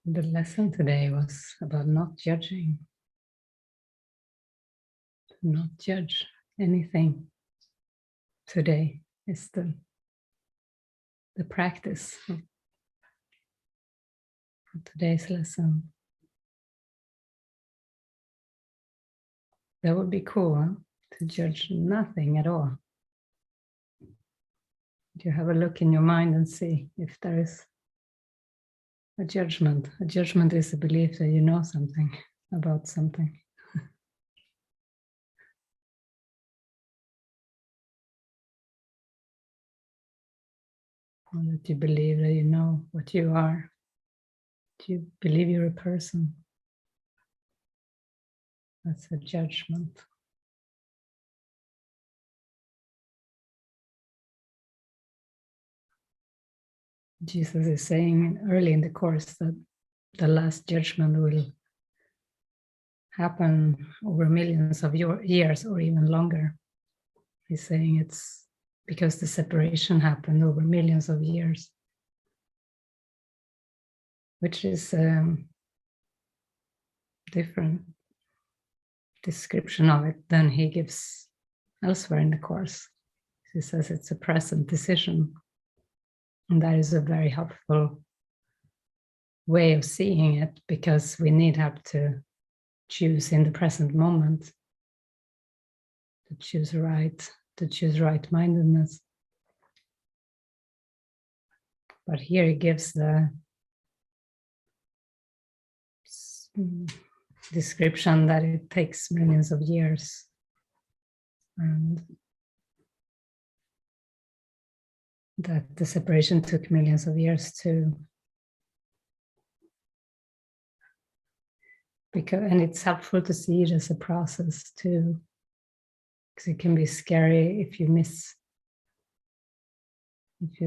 The lesson today was about not judging. Not judge anything. Today is the practice of today's lesson. That would be cool, huh? To judge nothing at all. You have a look in your mind and see if there is a judgment. A judgment is a belief that you know something about something. Or that you believe that you know what you are. Do you believe you're a person? That's a judgment. Jesus is saying early in the course that the last judgment will happen over millions of years or even longer. He's saying it's because the separation happened over millions of years, which is a different description of it than he gives elsewhere in the course. He says it's a present decision. And that is a very helpful way of seeing it, because we need have to choose in the present moment, to choose right-mindedness. But here he gives the description that it takes millions of years, and that the separation took millions of years too. And it's helpful to see it as a process too, because it can be scary if you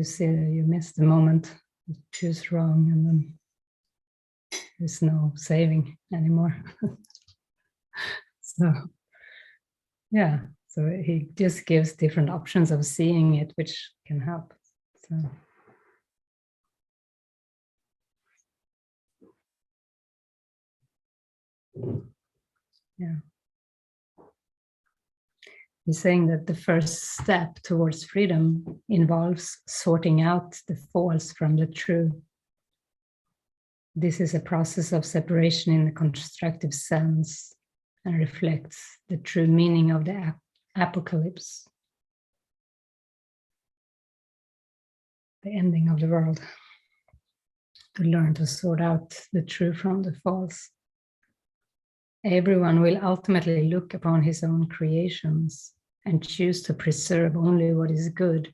see you miss the moment, you choose wrong, and then there's no saving anymore. So he just gives different options of seeing it, which can help. So yeah. He's saying that the first step towards freedom involves sorting out the false from the true. This is a process of separation in the constructive sense and reflects the true meaning of the apocalypse, the ending of the world. To learn to sort out the true from the false. Everyone will ultimately look upon his own creations and choose to preserve only what is good,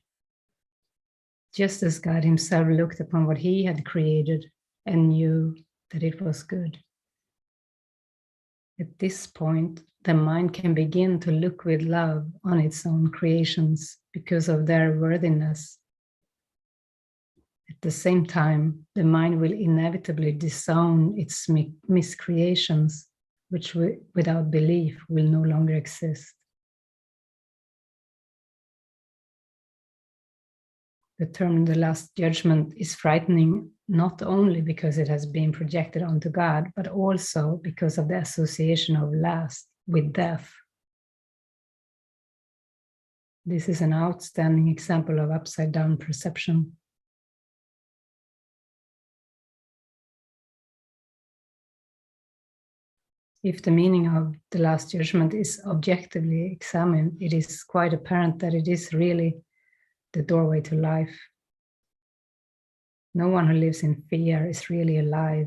just as God himself looked upon what he had created and knew that it was good. At this point, the mind can begin to look with love on its own creations because of their worthiness. At the same time, the mind will inevitably disown its miscreations, which without belief will no longer exist. The term the last judgment is frightening, not only because it has been projected onto God, but also because of the association of last with death. This is an outstanding example of upside down perception. If the meaning of the last judgment is objectively examined, it is quite apparent that it is really the doorway to life. No one who lives in fear is really alive.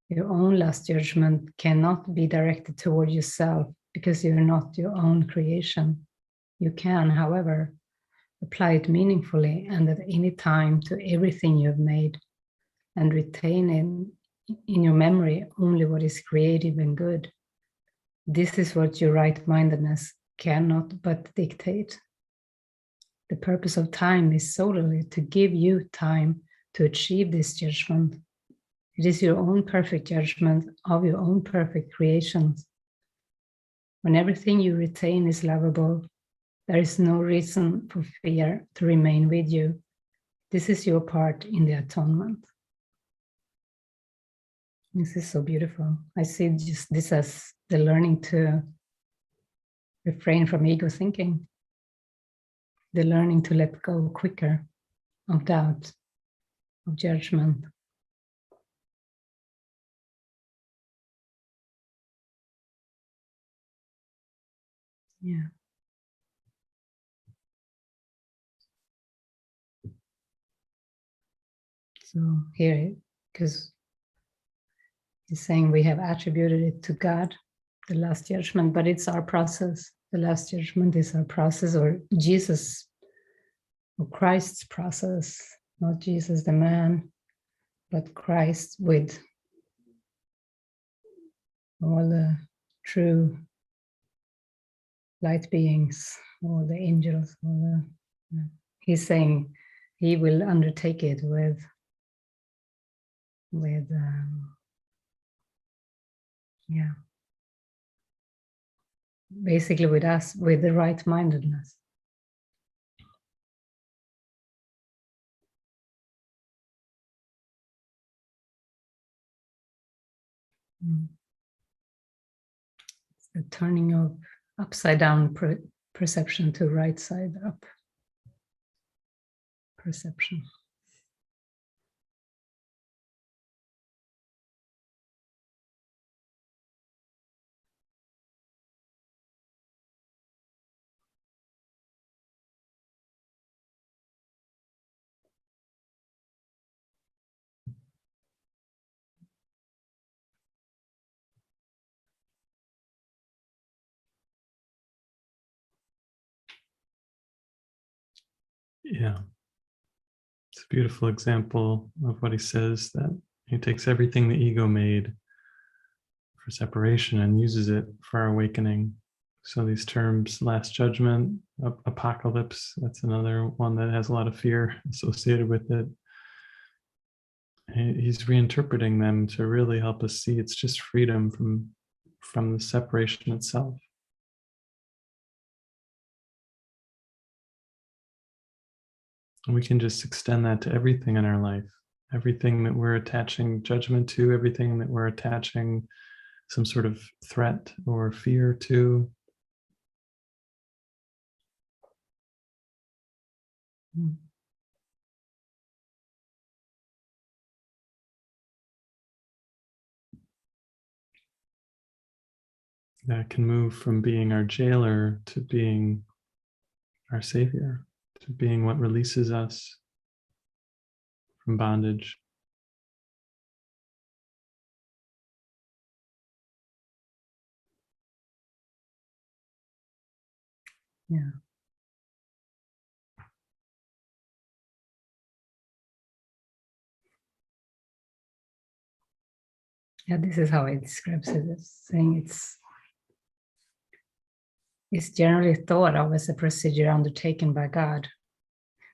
Your own last judgment cannot be directed toward yourself because you're not your own creation. You can, however, apply it meaningfully and at any time to everything you've made, and retain in your memory only what is creative and good. This is what your right-mindedness cannot but dictate. The purpose of time is solely to give you time to achieve this judgment. It is your own perfect judgment of your own perfect creations. When everything you retain is lovable, there is no reason for fear to remain with you. This is your part in the atonement. This is so beautiful. I see just this as the learning to refrain from ego thinking, the learning to let go quicker of doubt, of judgment. Yeah. So here, because he's saying we have attributed it to God, the last judgment, but it's our process. The last judgment is our process, or Jesus, or Christ's process, not Jesus the man, but Christ with all the true light beings, all the angels, all the, he's saying he will undertake it with yeah, basically with us, with the right-mindedness. It's the turning of upside down perception to right side up perception. Yeah. It's a beautiful example of what he says, that he takes everything the ego made for separation and uses it for our awakening. So these terms, last judgment, apocalypse, that's another one that has a lot of fear associated with it. He's reinterpreting them to really help us see it's just freedom from the separation itself. And we can just extend that to everything in our life, everything that we're attaching judgment to, everything that we're attaching some sort of threat or fear to. That can move from being our jailer to being our savior, to being what releases us from bondage. Yeah. Yeah, this is how it describes it. It's saying it's generally thought of as a procedure undertaken by God.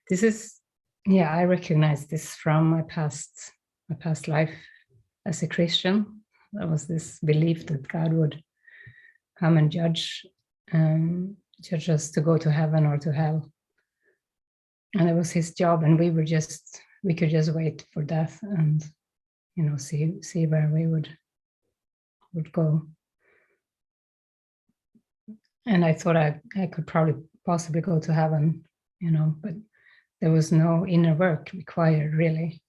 This is, yeah, I recognize this from my past life as a Christian. There was this belief that God would come and judge us to go to heaven or to hell. And it was his job, and we could just wait for death and, see where we would go. And I thought I could probably possibly go to heaven, but there was no inner work required, really,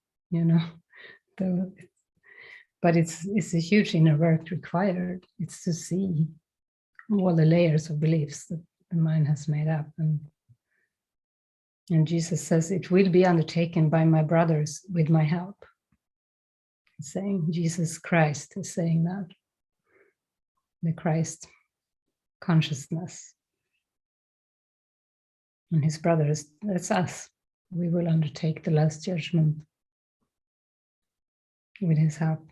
but it's a huge inner work required. It's to see all the layers of beliefs that the mind has made up. And Jesus says, it will be undertaken by my brothers with my help. He's saying, Jesus Christ is saying that. The Christ consciousness. And his brothers, that's us. We will undertake the last judgment with his help.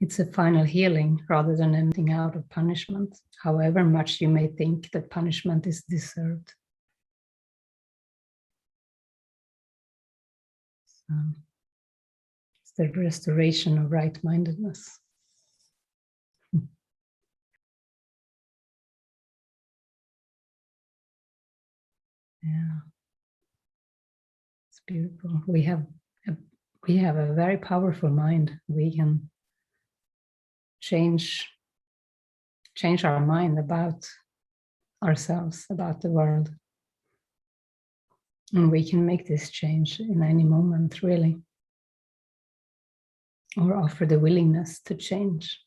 It's a final healing rather than anything out of punishment, however much you may think that punishment is deserved. So, it's the restoration of right-mindedness. Yeah. beautiful. We have a very powerful mind. We can change our mind about ourselves, about the world. And we can make this change in any moment, really. Or offer the willingness to change.